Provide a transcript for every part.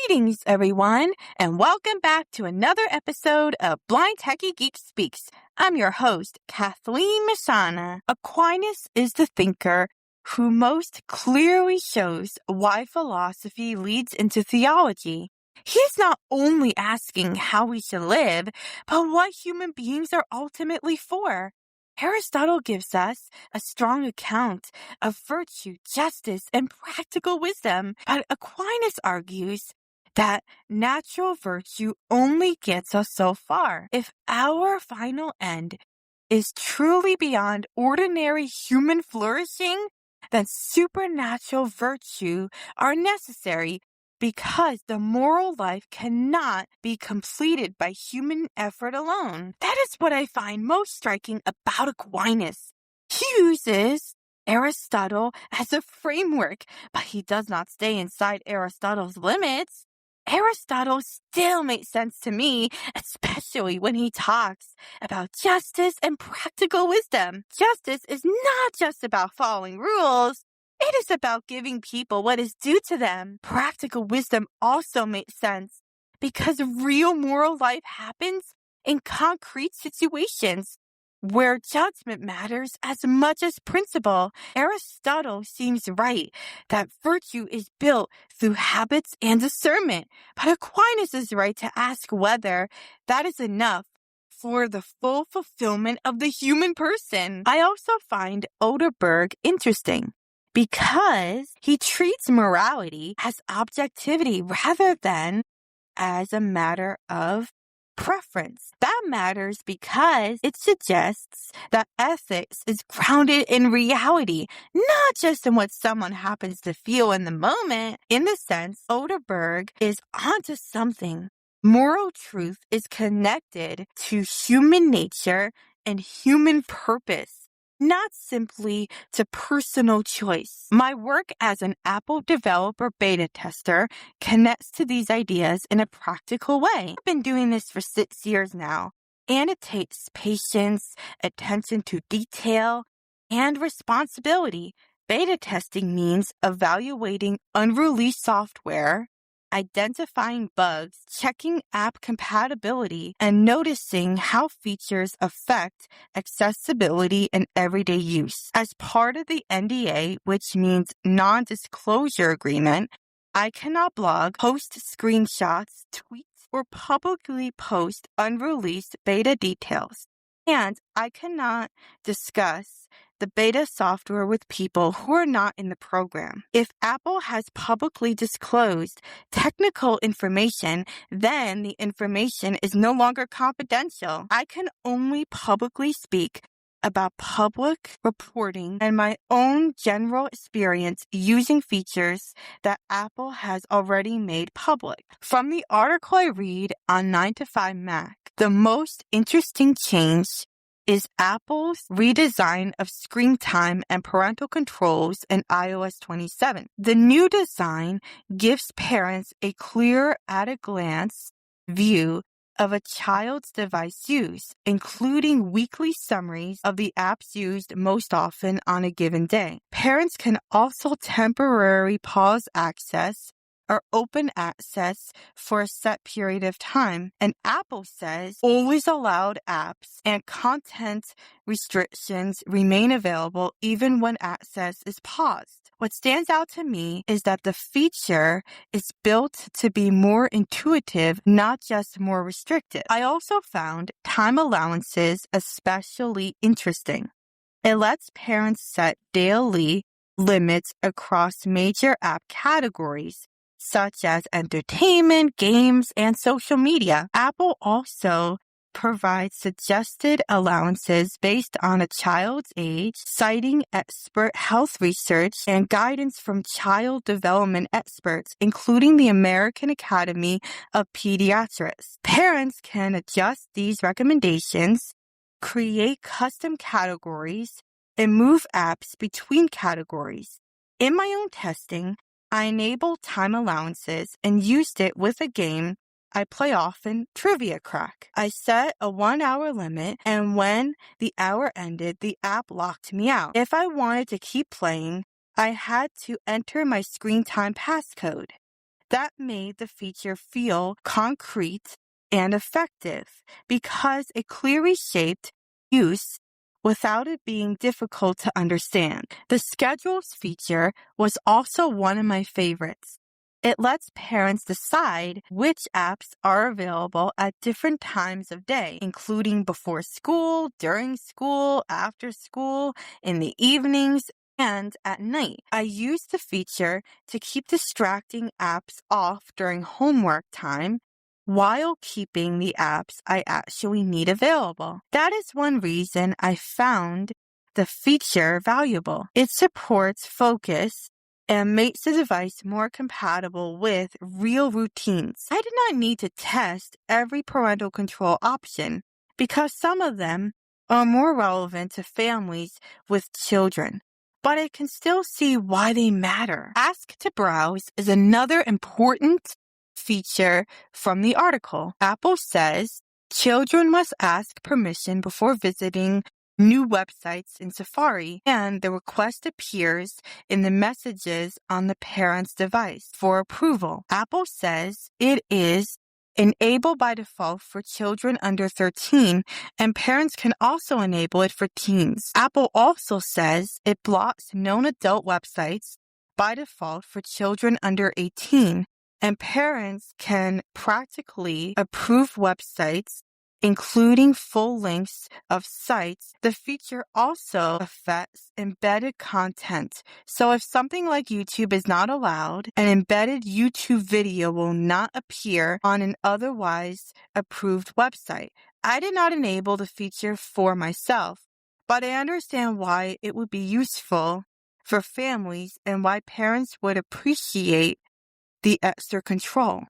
Greetings, everyone, and welcome back to another episode of Blind Techie Geek Speaks. I'm your host, Kathleen Masciana. Aquinas is the thinker who most clearly shows why philosophy leads into theology. He is not only asking how we should live, but what human beings are ultimately for. Aristotle gives us a strong account of virtue, justice, and practical wisdom, but Aquinas argues that natural virtue only gets us so far. If our final end is truly beyond ordinary human flourishing, then supernatural virtue are necessary because the moral life cannot be completed by human effort alone. That is what I find most striking about Aquinas. He uses Aristotle as a framework, but he does not stay inside Aristotle's limits. Aristotle still makes sense to me, especially when he talks about justice and practical wisdom. Justice is not just about following rules. It is about giving people what is due to them. Practical wisdom also makes sense because real moral life happens in concrete situations where judgment matters as much as principle. Aristotle seems right that virtue is built through habits and discernment, but Aquinas is right to ask whether that is enough for the full fulfillment of the human person. I also find Oderberg interesting because he treats morality as objectivity rather than as a matter of preference. That matters because it suggests that ethics is grounded in reality, not just in what someone happens to feel in the moment. In this sense, Oderberg is onto something. Moral truth is connected to human nature and human purpose, not simply to personal choice. My work as an Apple developer beta tester connects to these ideas in a practical way. I've been doing this for 6 years now, and it takes patience, attention to detail, and responsibility. Beta testing means evaluating unreleased software, identifying bugs, checking app compatibility, and noticing how features affect accessibility and everyday use. As part of the NDA, which means non-disclosure agreement, I cannot blog, post screenshots, tweet, or publicly post unreleased beta details. And I cannot discuss the beta software with people who are not in the program. If Apple has publicly disclosed technical information, then the information is no longer confidential. I can only publicly speak about public reporting and my own general experience using features that Apple has already made public. From the article I read on 9to5Mac, the most interesting change is Apple's redesign of screen time and parental controls in iOS 27. The new design gives parents a clear at-a-glance view of a child's device use, including weekly summaries of the apps used most often on a given day. Parents can also temporarily pause access or open access for a set period of time. And Apple says always allowed apps and content restrictions remain available even when access is paused. What stands out to me is that the feature is built to be more intuitive, not just more restrictive. I also found time allowances especially interesting. It lets parents set daily limits across major app categories, such as entertainment, games, and social media. Apple also provides suggested allowances based on a child's age, citing expert health research and guidance from child development experts, including the American Academy of Pediatrics. Parents can adjust these recommendations, create custom categories, and move apps between categories. In my own testing, I enabled time allowances and used it with a game I play often, Trivia Crack. I set a 1-hour limit, and when the hour ended, the app locked me out. If I wanted to keep playing, I had to enter my screen time passcode. That made the feature feel concrete and effective because it clearly shaped use without it being difficult to understand. The schedules feature was also one of my favorites. It lets parents decide which apps are available at different times of day, including before school, during school, after school, in the evenings, and at night. I use the feature to keep distracting apps off during homework time while keeping the apps I actually need available. That is one reason I found the feature valuable. It supports focus and makes the device more compatible with real routines. I did not need to test every parental control option because some of them are more relevant to families with children, but I can still see why they matter. Ask to browse is another important feature from the article. Apple says children must ask permission before visiting new websites in Safari, and the request appears in the messages on the parent's device for approval. Apple says it is enabled by default for children under 13, and parents can also enable it for teens. Apple also says it blocks known adult websites by default for children under 18, and parents can practically approve websites including full links of sites. The feature also affects embedded content. So if something like YouTube is not allowed, an embedded YouTube video will not appear on an otherwise approved website. I did not enable the feature for myself, but I understand why it would be useful for families and why parents would appreciate the extra control.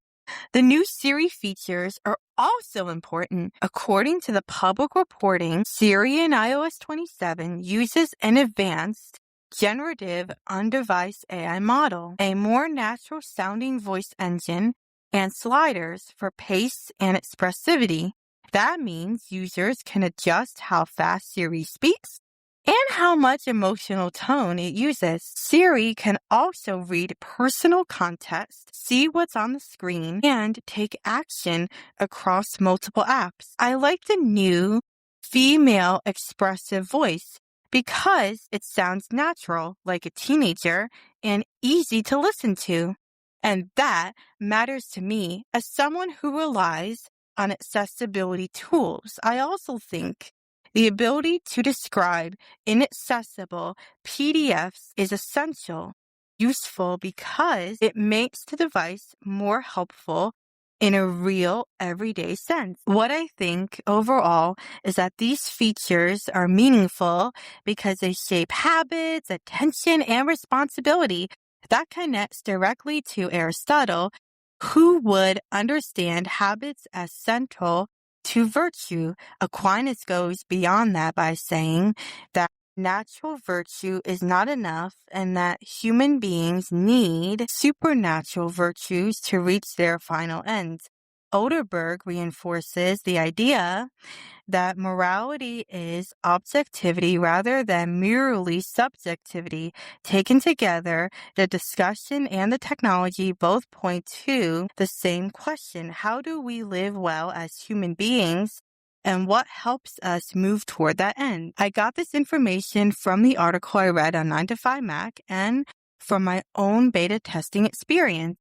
The new Siri features are also important. According to the public reporting, Siri in iOS 27 uses an advanced generative on-device AI model, a more natural-sounding voice engine, and sliders for pace and expressivity. That means users can adjust how fast Siri speaks and how much emotional tone it uses. Siri can also read personal context, see what's on the screen, and take action across multiple apps. I like the new female expressive voice because it sounds natural, like a teenager, and easy to listen to. And that matters to me as someone who relies on accessibility tools. I also think the ability to describe inaccessible PDFs is essential, useful because it makes the device more helpful in a real, everyday sense. What I think overall is that these features are meaningful because they shape habits, attention, and responsibility that connects directly to Aristotle, who would understand habits as central to virtue. Aquinas goes beyond that by saying that natural virtue is not enough and that human beings need supernatural virtues to reach their final ends. Oderberg reinforces the idea that morality is objectivity rather than merely subjectivity. Taken together, the discussion and the technology both point to the same question: how do we live well as human beings? And what helps us move toward that end? I got this information from the article I read on 9to5Mac and from my own beta testing experience.